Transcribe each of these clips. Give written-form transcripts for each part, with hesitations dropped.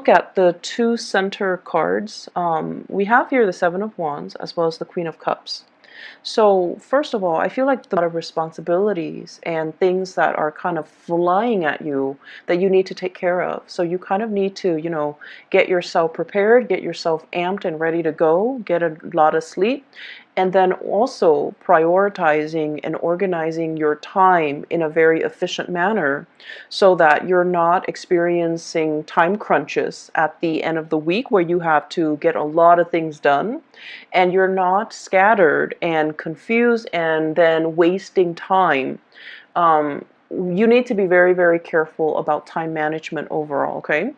look at the two center cards, we have here the Seven of Wands as well as the Queen of Cups. So first of all, I feel like a lot of responsibilities and things that are kind of flying at you that you need to take care of. So you kind of need to, get yourself prepared, get yourself amped and ready to go, get a lot of sleep, and then also prioritizing and organizing your time in a very efficient manner so that you're not experiencing time crunches at the end of the week where you have to get a lot of things done and you're not scattered and confused and then wasting time. You need to be very, very careful about time management overall, okay?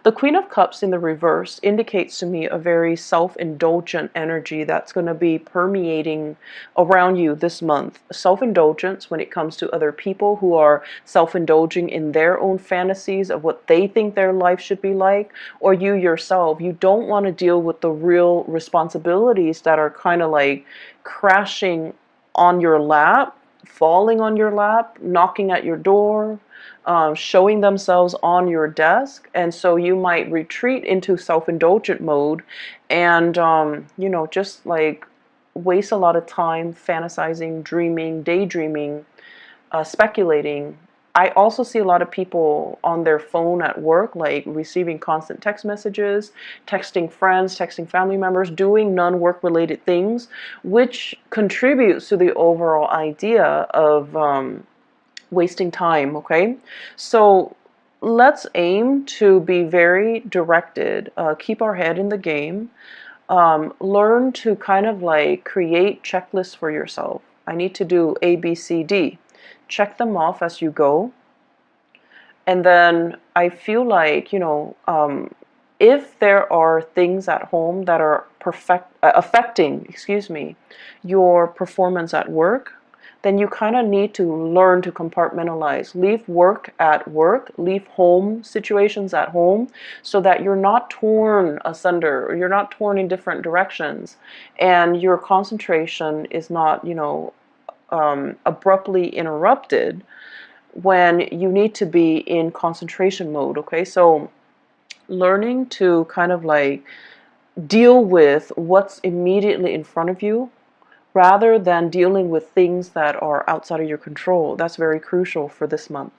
The Queen of Cups in the reverse indicates to me a very self-indulgent energy that's going to be permeating around you this month. Self-indulgence when it comes to other people who are self-indulging in their own fantasies of what they think their life should be like, or you yourself. You don't want to deal with the real responsibilities that are kind of like crashing on your lap, falling on your lap, knocking at your door, showing themselves on your desk. And so you might retreat into self-indulgent mode and, just like waste a lot of time fantasizing, dreaming, daydreaming, speculating. I also see a lot of people on their phone at work, like receiving constant text messages, texting friends, texting family members, doing non-work related things, which contributes to the overall idea of wasting time, okay? So let's aim to be very directed, keep our head in the game, learn to kind of like create checklists for yourself. I need to do A, B, C, D. Check them off as you go. And then I feel like, if there are things at home that are affecting, your performance at work, then you kind of need to learn to compartmentalize. Leave work at work, leave home situations at home, so that you're not torn asunder, or you're not torn in different directions, and your concentration is not, abruptly interrupted when you need to be in concentration mode, okay? So learning to kind of like deal with what's immediately in front of you rather than dealing with things that are outside of your control. That's very crucial for this month.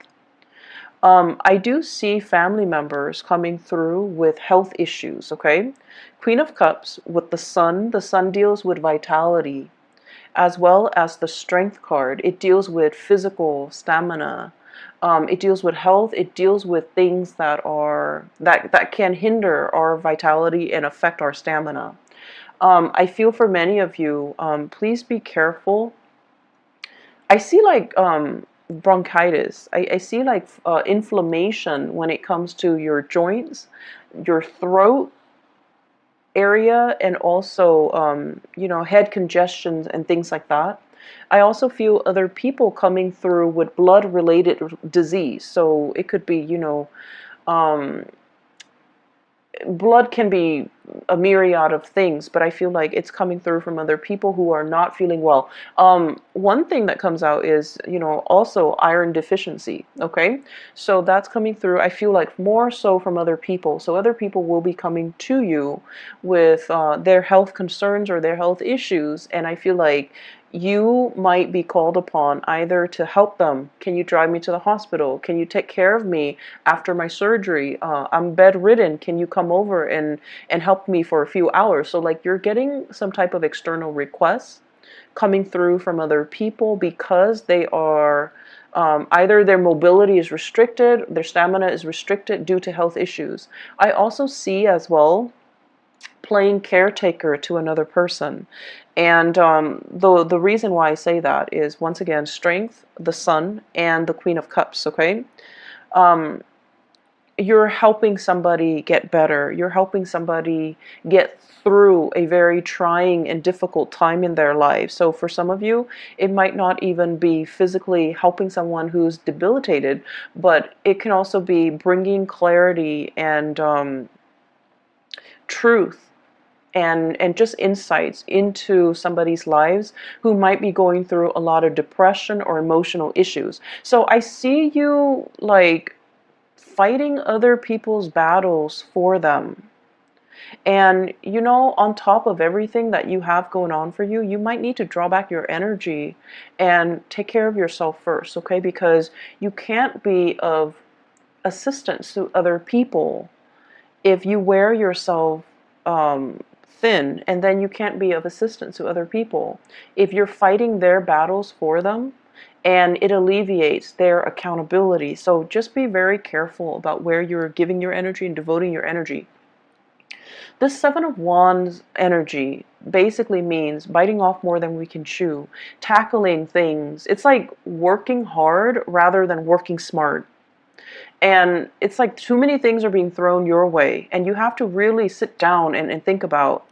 I do see family members coming through with health issues, okay? Queen of Cups with the Sun. The Sun deals with vitality, as well as the Strength card. It deals with physical stamina. It deals with health. It deals with things that can hinder our vitality and affect our stamina. I feel for many of you, please be careful. I see like bronchitis. I see like inflammation when it comes to your joints, your throat area, and also, head congestions and things like that. I also feel other people coming through with blood-related disease. So it could be, blood can be a myriad of things, but I feel like it's coming through from other people who are not feeling well. One thing that comes out is, also iron deficiency, okay? So that's coming through, I feel like, more so from other people. So other people will be coming to you with their health concerns or their health issues, and I feel like you might be called upon either to help them. Can you drive me to the hospital? Can you take care of me after my surgery? I'm bedridden. Can you come over and help me for a few hours? So like you're getting some type of external requests coming through from other people because they are either their mobility is restricted, their stamina is restricted due to health issues. I also see as well playing caretaker to another person. And the reason why I say that is, once again, Strength, the Sun, and the Queen of Cups, okay? You're helping somebody get better. You're helping somebody get through a very trying and difficult time in their life. So for some of you, it might not even be physically helping someone who's debilitated, but it can also be bringing clarity and truth and just insights into somebody's lives who might be going through a lot of depression or emotional issues. So I see you like fighting other people's battles for them. And, you know, on top of everything that you have going on for you, you might need to draw back your energy and take care of yourself first, okay? Because you can't be of assistance to other people if you wear yourself thin, and then you can't be of assistance to other people if you're fighting their battles for them, and it alleviates their accountability. So just be very careful about where you're giving your energy and devoting your energy. This Seven of Wands energy basically means biting off more than we can chew, tackling things. It's like working hard rather than working smart. And it's like too many things are being thrown your way, and you have to really sit down and think about,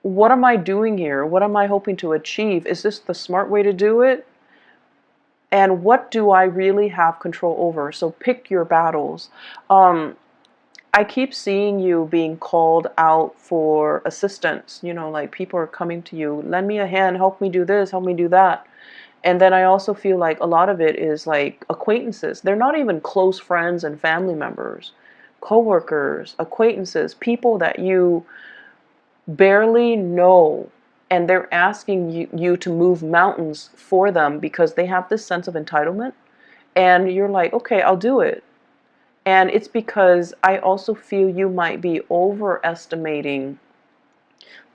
what am I doing here? What am I hoping to achieve? Is this the smart way to do it? And what do I really have control over? So pick your battles. I keep seeing you being called out for assistance. You know, like people are coming to you, lend me a hand, help me do this, help me do that. And then I also feel like a lot of it is like acquaintances. They're not even close friends and family members, coworkers, acquaintances, people that you barely know. And they're asking you to move mountains for them because they have this sense of entitlement. And you're like, okay, I'll do it. And it's because I also feel you might be overestimating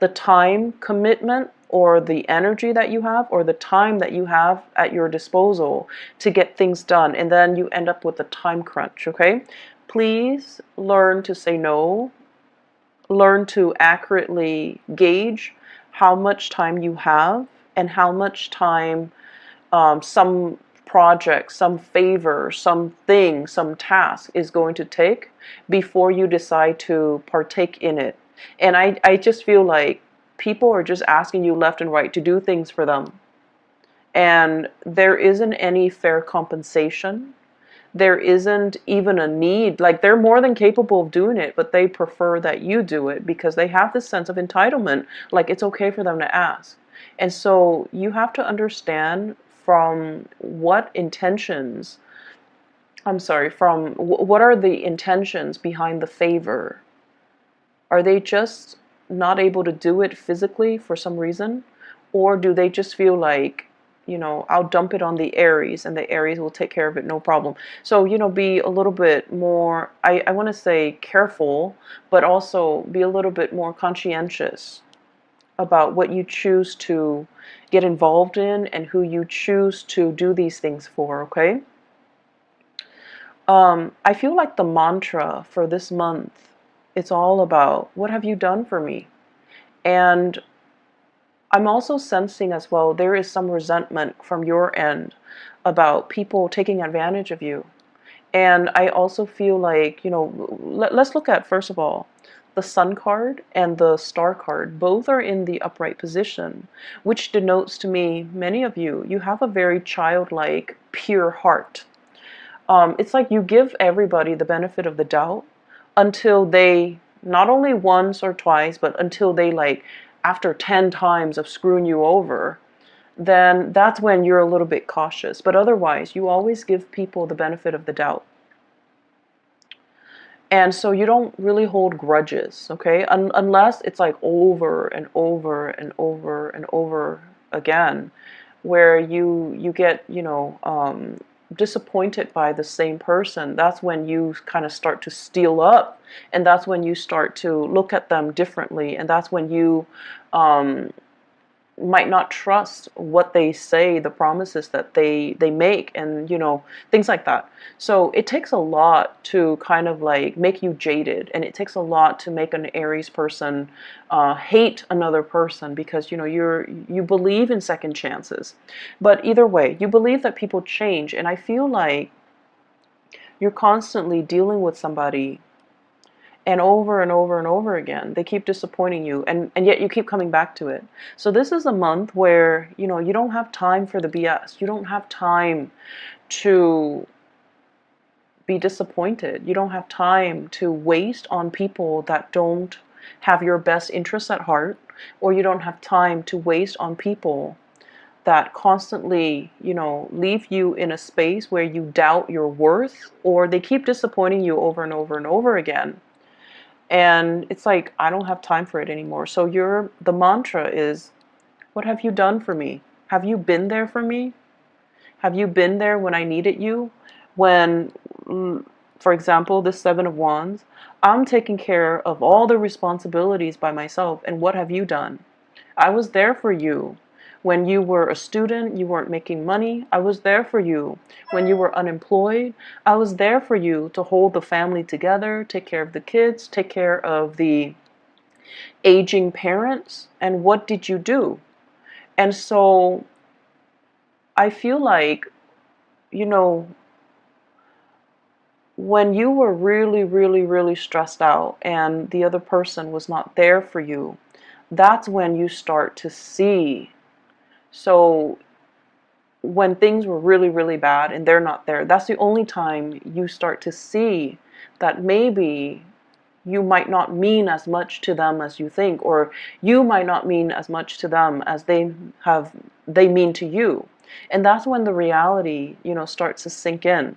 the time commitment or the energy that you have or the time that you have at your disposal to get things done. And then you end up with a time crunch, okay? Please learn to say no. Learn to accurately gauge how much time you have and how much time some project, some favor, something, some task is going to take before you decide to partake in it. And I just feel like people are just asking you left and right to do things for them. And there isn't any fair compensation. There isn't even a need. Like, they're more than capable of doing it, but they prefer that you do it because they have this sense of entitlement. Like, it's okay for them to ask. And so you have to understand from what intentions, what are the intentions behind the favor? Are they just not able to do it physically for some reason? Or do they just feel like, you know, I'll dump it on the Aries and the Aries will take care of it, no problem. So, you know, be a little bit more, I want to say careful, but also be a little bit more conscientious about what you choose to get involved in and who you choose to do these things for, okay? I feel like the mantra for this month, it's all about, what have you done for me? And I'm also sensing as well, there is some resentment from your end about people taking advantage of you. And I also feel like, you know, let's look at, first of all, the Sun card and the Star card. Both are in the upright position, which denotes to me, many of you, you have a very childlike, pure heart. It's like you give everybody the benefit of the doubt until they, not only once or twice, but until they, like, after 10 times of screwing you over, then that's when you're a little bit cautious. But otherwise, you always give people the benefit of the doubt. And so you don't really hold grudges, okay? Unless it's like over and over and over and over again, where you get, you know, disappointed by the same person. That's when you kind of start to steel up, and that's when you start to look at them differently, and that's when you might not trust what they say, the promises that they make, and, you know, things like that. So it takes a lot to kind of like make you jaded, and it takes a lot to make an Aries person hate another person, because, you know, you believe in second chances. But either way, you believe that people change, and I feel like you're constantly dealing with somebody, and over and over and over again they keep disappointing you, and yet you keep coming back to it. So this is a month where, you know, you don't have time for the BS. You don't have time to be disappointed. You don't have time to waste on people that don't have your best interests at heart, or you don't have time to waste on people that constantly, leave you in a space where you doubt your worth, or they keep disappointing you over and over and over again. And it's like, I don't have time for it anymore. So the mantra is, what have you done for me? Have you been there for me? Have you been there when I needed you? When, for example, this Seven of Wands, I'm taking care of all the responsibilities by myself. And what have you done? I was there for you. When you were a student, you weren't making money. I was there for you. When you were unemployed, I was there for you to hold the family together, take care of the kids, take care of the aging parents. And what did you do? And so I feel like, you know, when you were really, really, really stressed out and the other person was not there for you, that's when you start to see. So when things were really, really bad and they're not there, that's the only time you start to see that maybe you might not mean as much to them as you think, or you might not mean as much to them as they mean to you. And that's when the reality, starts to sink in.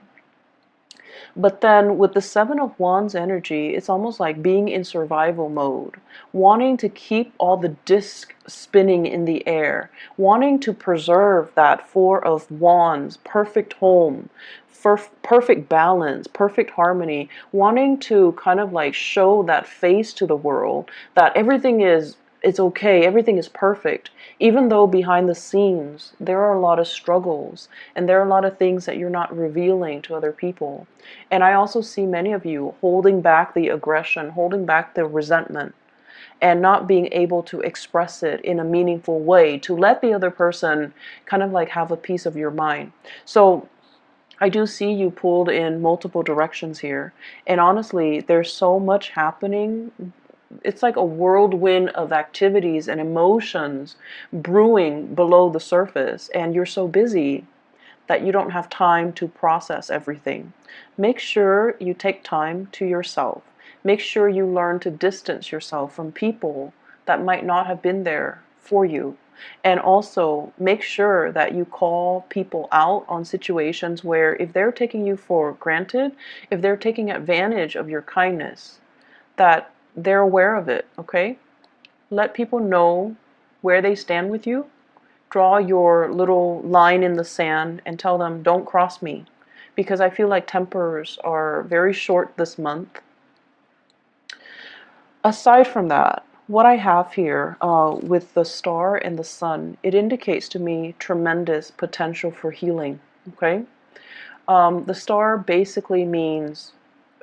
But then with the Seven of Wands energy, it's almost like being in survival mode, wanting to keep all the discs spinning in the air, wanting to preserve that Four of Wands, perfect home, perfect balance, perfect harmony, wanting to kind of like show that face to the world that everything is it's okay, everything is perfect, even though behind the scenes there are a lot of struggles and there are a lot of things that you're not revealing to other people. And I also see many of you holding back the aggression, holding back the resentment, and not being able to express it in a meaningful way to let the other person kind of like have a piece of your mind. So I do see you pulled in multiple directions here. And honestly, there's so much happening. It's like a whirlwind of activities and emotions brewing below the surface, and you're so busy that you don't have time to process everything. Make sure you take time to yourself. Make sure you learn to distance yourself from people that might not have been there for you. And also make sure that you call people out on situations where if they're taking you for granted, if they're taking advantage of your kindness, that they're aware of it, okay? Let people know where they stand with you. Draw your little line in the sand and tell them, don't cross me. Because I feel like tempers are very short this month. Aside from that, what I have here with the star and the sun, it indicates to me tremendous potential for healing, okay? The star basically means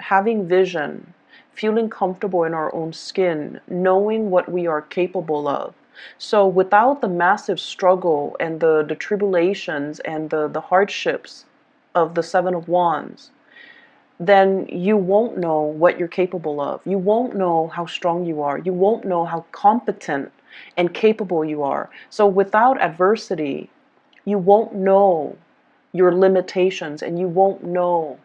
having vision, feeling comfortable in our own skin, knowing what we are capable of. So without the massive struggle and the tribulations and the hardships of the Seven of Wands, then you won't know what you're capable of. You won't know how strong you are. You won't know how competent and capable you are. So without adversity, you won't know your limitations and you won't know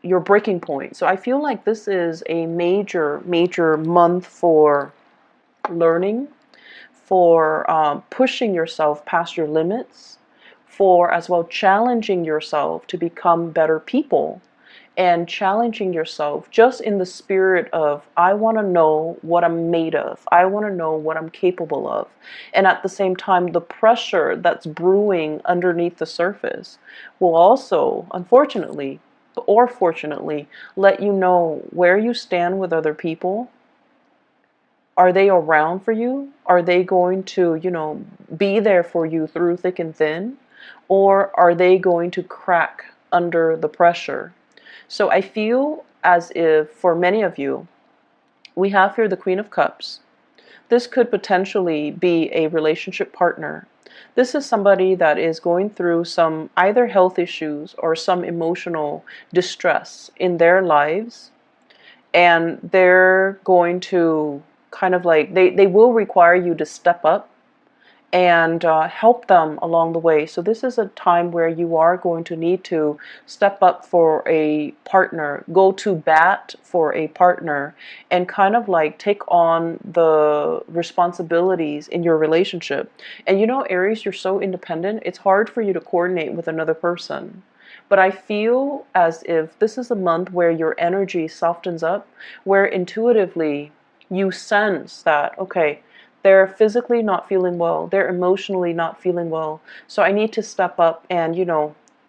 your breaking point. So I feel like this is a major, major month for learning, for pushing yourself past your limits, for as well challenging yourself to become better people, and challenging yourself just in the spirit of, I want to know what I'm made of. I want to know what I'm capable of. And at the same time, the pressure that's brewing underneath the surface will also, unfortunately, or fortunately, let you know where you stand with other people. Are they around for you? Are they going to, be there for you through thick and thin? Or are they going to crack under the pressure? So I feel as if for many of you, we have here the Queen of Cups. This could potentially be a relationship partner. This is somebody that is going through some either health issues or some emotional distress in their lives. And they're going to kind of like, they will require you to step up and help them along the way. So this is a time where you are going to need to step up for a partner, go to bat for a partner, and kind of like take on the responsibilities in your relationship. And you know, Aries, you're so independent, it's hard for you to coordinate with another person. But I feel as if this is a month where your energy softens up, where intuitively you sense that, okay, they're physically not feeling well, they're emotionally not feeling well. So I need to step up and,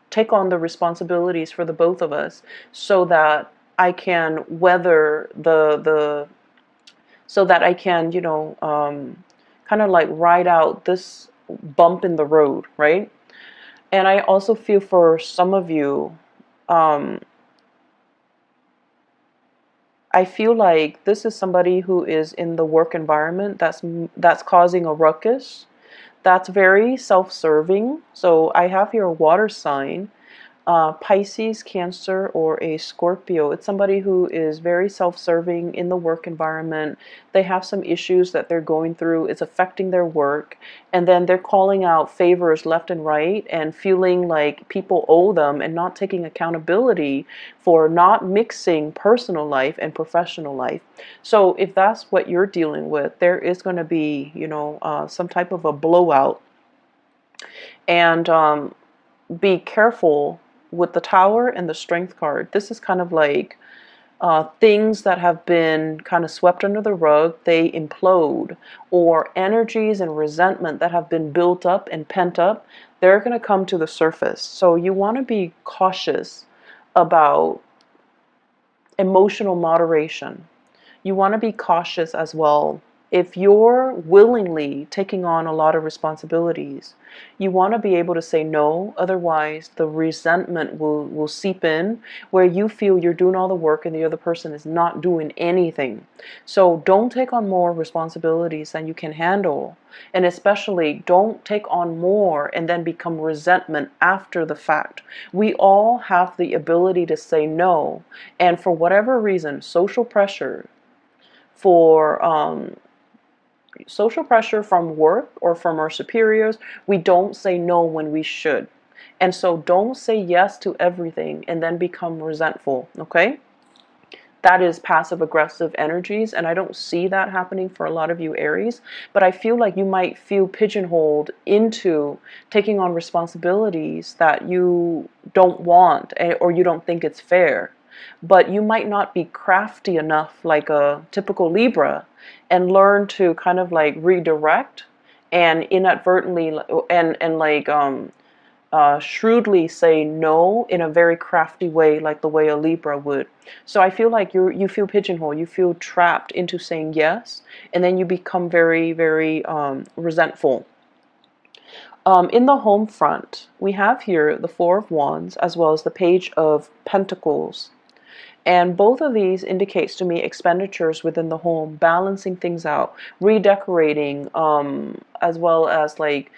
take on the responsibilities for the both of us so that I can weather so that I can, kind of like ride out this bump in the road, right? And I also feel for some of you, um, I feel like this is somebody who is in the work environment that's causing a ruckus. That's very self-serving. So I have here a water sign, Pisces, Cancer, or a Scorpio. It's somebody who is very self-serving in the work environment. They have some issues that they're going through. It's affecting their work. And then they're calling out favors left and right and feeling like people owe them and not taking accountability for not mixing personal life and professional life. So if that's what you're dealing with, there is going to be, some type of a blowout. And be careful with the Tower and the Strength card. This is kind of like things that have been kind of swept under the rug, they implode, or energies and resentment that have been built up and pent up, they're going to come to the surface. So you want to be cautious about emotional moderation. You want to be cautious as well. If you're willingly taking on a lot of responsibilities, you want to be able to say no. Otherwise, the resentment will seep in where you feel you're doing all the work and the other person is not doing anything. So don't take on more responsibilities than you can handle. And especially don't take on more and then become resentment after the fact. We all have the ability to say no. And for whatever reason, for social pressure from work or from our superiors, we don't say no when we should. And so don't say yes to everything and then become resentful, okay? That is passive aggressive energies, and I don't see that happening for a lot of you Aries, but I feel like you might feel pigeonholed into taking on responsibilities that you don't want or you don't think it's fair. But you might not be crafty enough like a typical Libra and learn to kind of like redirect and inadvertently and like shrewdly say no in a very crafty way, like the way a Libra would. So I feel like you feel pigeonholed, you feel trapped into saying yes, and then you become very, very resentful. In the home front, we have here the Four of Wands as well as the Page of Pentacles. And both of these indicates to me expenditures within the home, balancing things out, redecorating, as well as like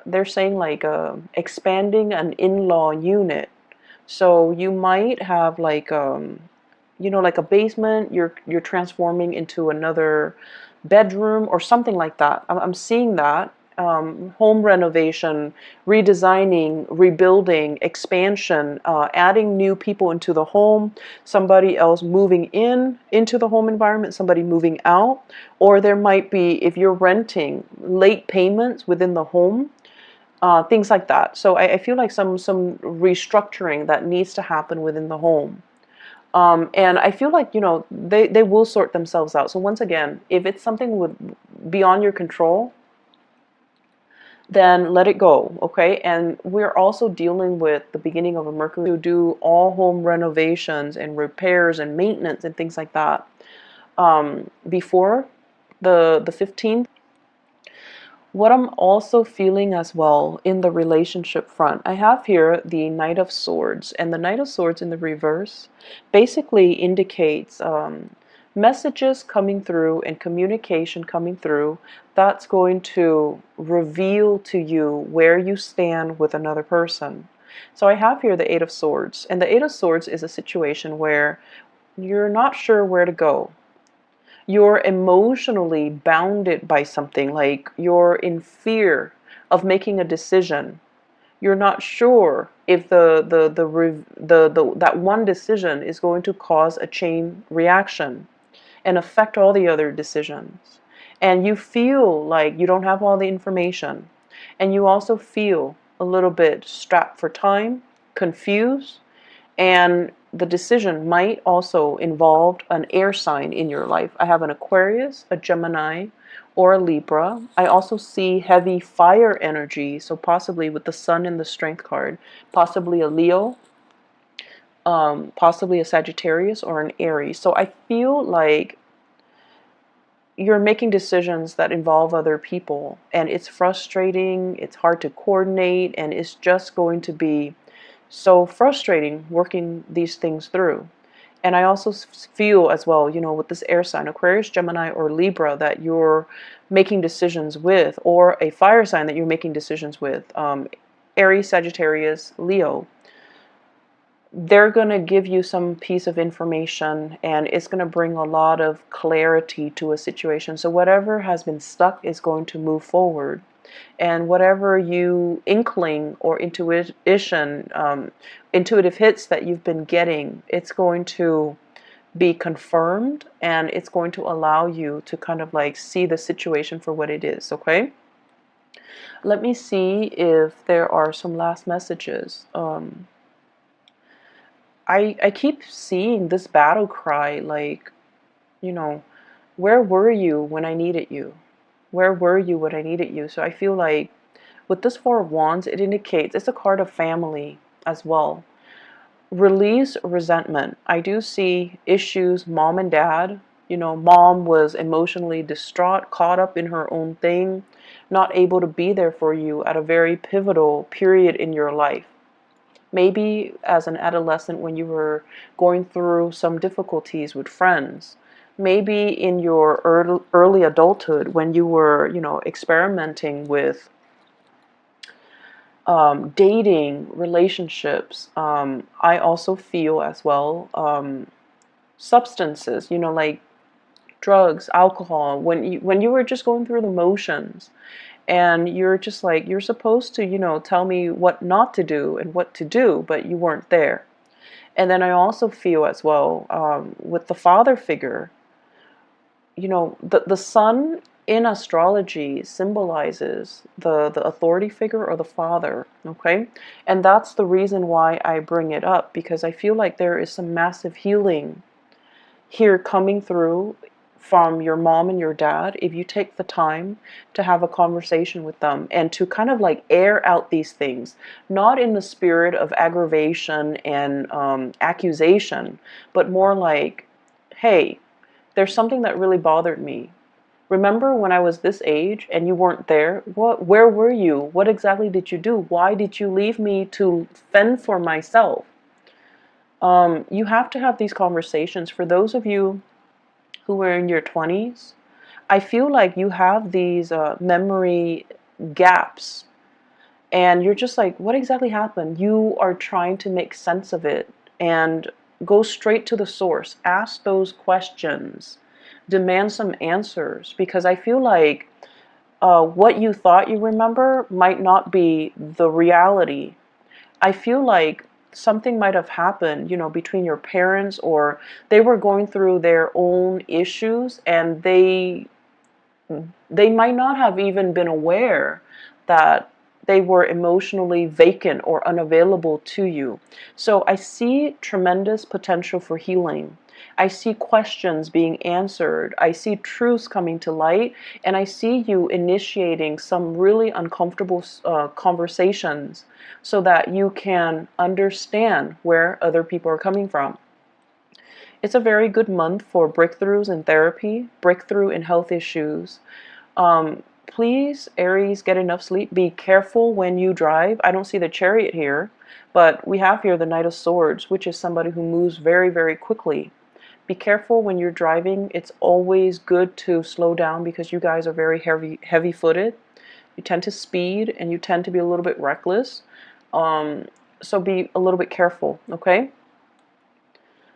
they're saying like expanding an in-law unit. So you might have like like a basement you're transforming into another bedroom or something like that. I'm seeing that. Home renovation, redesigning, rebuilding, expansion, adding new people into the home, somebody else moving into the home environment, somebody moving out, or there might be, if you're renting, late payments within the home, things like that. So I feel like some restructuring that needs to happen within the home. And I feel like, they will sort themselves out. So once again, if it's something beyond your control, then let it go, okay? And we're also dealing with the beginning of a Mercury to do all home renovations and repairs and maintenance and things like that before the 15th. What I'm also feeling as well in the relationship front, I have here the Knight of Swords, and the Knight of Swords in the reverse basically indicates messages coming through and communication coming through that's going to reveal to you where you stand with another person. So I have here the Eight of Swords, and the Eight of Swords is a situation where you're not sure where to go. You're emotionally bounded by something, like you're in fear of making a decision. You're not sure if that one decision is going to cause a chain reaction and affect all the other decisions. And you feel like you don't have all the information. And you also feel a little bit strapped for time, confused, and the decision might also involve an air sign in your life. I have an Aquarius, a Gemini, or a Libra. I also see heavy fire energy, so possibly with the Sun in the Strength card, possibly a Leo, possibly a Sagittarius, or an Aries. So I feel like you're making decisions that involve other people, and it's frustrating, it's hard to coordinate, and it's just going to be so frustrating working these things through. And I also feel as well, with this air sign, Aquarius, Gemini, or Libra, that you're making decisions with, or a fire sign that you're making decisions with, Aries, Sagittarius, Leo, they're going to give you some piece of information, and it's going to bring a lot of clarity to a situation. So whatever has been stuck is going to move forward. And whatever you inkling or intuition, intuitive hits that you've been getting, it's going to be confirmed, and it's going to allow you to kind of like see the situation for what it is, okay? Let me see if there are some last messages. I keep seeing this battle cry, like, where were you when I needed you? Where were you when I needed you? So I feel like with this Four of Wands, it indicates it's a card of family as well. Release resentment. I do see issues, mom and dad. Mom was emotionally distraught, caught up in her own thing, not able to be there for you at a very pivotal period in your life. Maybe as an adolescent when you were going through some difficulties with friends. Maybe in your early adulthood when you were, experimenting with dating, relationships. I also feel as well substances, like drugs, alcohol. When you were just going through the motions, and you're just like, you're supposed to, tell me what not to do and what to do, but you weren't there. And then I also feel as well with the father figure, the sun in astrology symbolizes the authority figure or the father, okay? And that's the reason why I bring it up, because I feel like there is some massive healing here coming through from your mom and your dad if you take the time to have a conversation with them and to kind of like air out these things, not in the spirit of aggravation and accusation, but more like, hey, there's something that really bothered me. Remember when I was this age and you weren't there? Where were you? What exactly did you do? Why did you leave me to fend for myself? You have to have these conversations. For those of you who are in your 20s, I feel like you have these memory gaps, and you're just like, what exactly happened? You are trying to make sense of it and go straight to the source. Ask those questions. Demand some answers, because I feel like what you thought you remember might not be the reality. I feel like something might have happened, between your parents, or they were going through their own issues, and they might not have even been aware that they were emotionally vacant or unavailable to you. So I see tremendous potential for healing. I see questions being answered. I see truths coming to light. And I see you initiating some really uncomfortable conversations so that you can understand where other people are coming from. It's a very good month for breakthroughs in therapy, breakthrough in health issues. Please, Aries, get enough sleep. Be careful when you drive. I don't see the Chariot here, but we have here the Knight of Swords, which is somebody who moves very, very quickly. Be careful when you're driving. It's always good to slow down because you guys are very heavy-footed. You tend to speed and you tend to be a little bit reckless. So be a little bit careful, okay?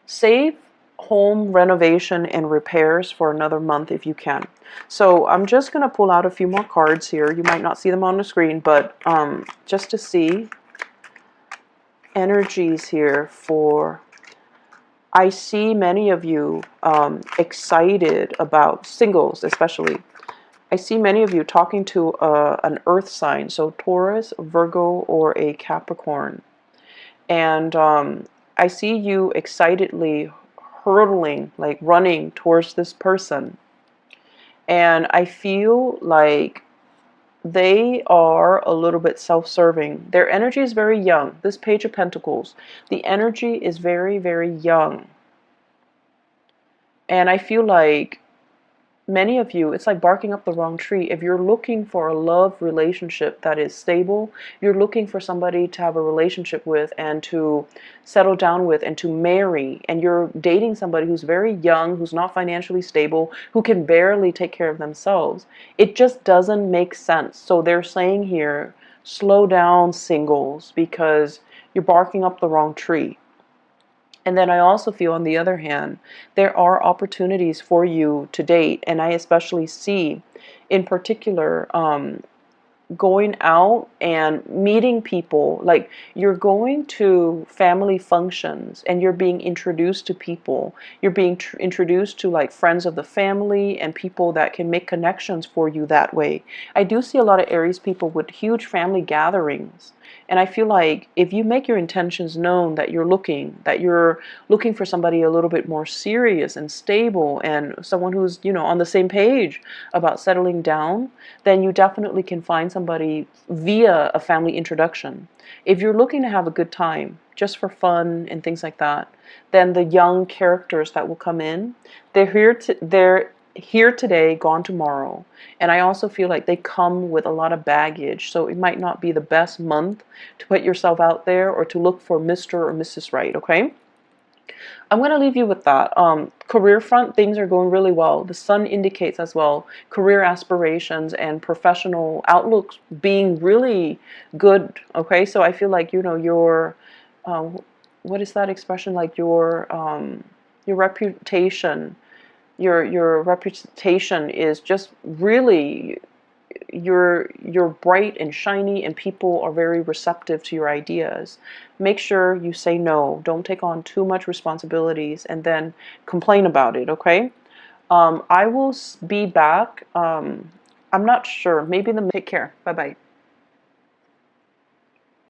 Save home renovation and repairs for another month if you can. So I'm just going to pull out a few more cards here. You might not see them on the screen, but just to see energies here for, I see many of you excited about singles, especially. I see many of you talking to an earth sign, so Taurus, Virgo, or a Capricorn. And I see you excitedly hurtling, like running towards this person. And I feel like they are a little bit self-serving. Their energy is very young. This Page of Pentacles, the energy is very, very young. And I feel like many of you, it's like barking up the wrong tree. If you're looking for a love relationship that is stable, you're looking for somebody to have a relationship with and to settle down with and to marry, and you're dating somebody who's very young, who's not financially stable, who can barely take care of themselves, it just doesn't make sense. So they're saying here, slow down, singles, because you're barking up the wrong tree. And then I also feel, on the other hand, there are opportunities for you to date. And I especially see, in particular, going out and meeting people. Like, you're going to family functions and you're being introduced to people. You're being introduced to like friends of the family and people that can make connections for you that way. I do see a lot of Aries people with huge family gatherings. And I feel like if you make your intentions known that you're looking for somebody a little bit more serious and stable and someone who's, on the same page about settling down, then you definitely can find somebody via a family introduction. If you're looking to have a good time, just for fun and things like that, then the young characters that will come in, they're here today, gone tomorrow. And I also feel like they come with a lot of baggage. So it might not be the best month to put yourself out there or to look for Mr. or Mrs. Right, okay? I'm going to leave you with that. Career front, things are going really well. The sun indicates as well career aspirations and professional outlooks being really good, okay? So I feel like, your, what is that expression? Like your reputation, your reputation is just really, you're bright and shiny and people are very receptive to your ideas. Make sure you say no. Don't take on too much responsibilities and then complain about it, okay? I will be back. I'm not sure. Maybe take care. Bye-bye.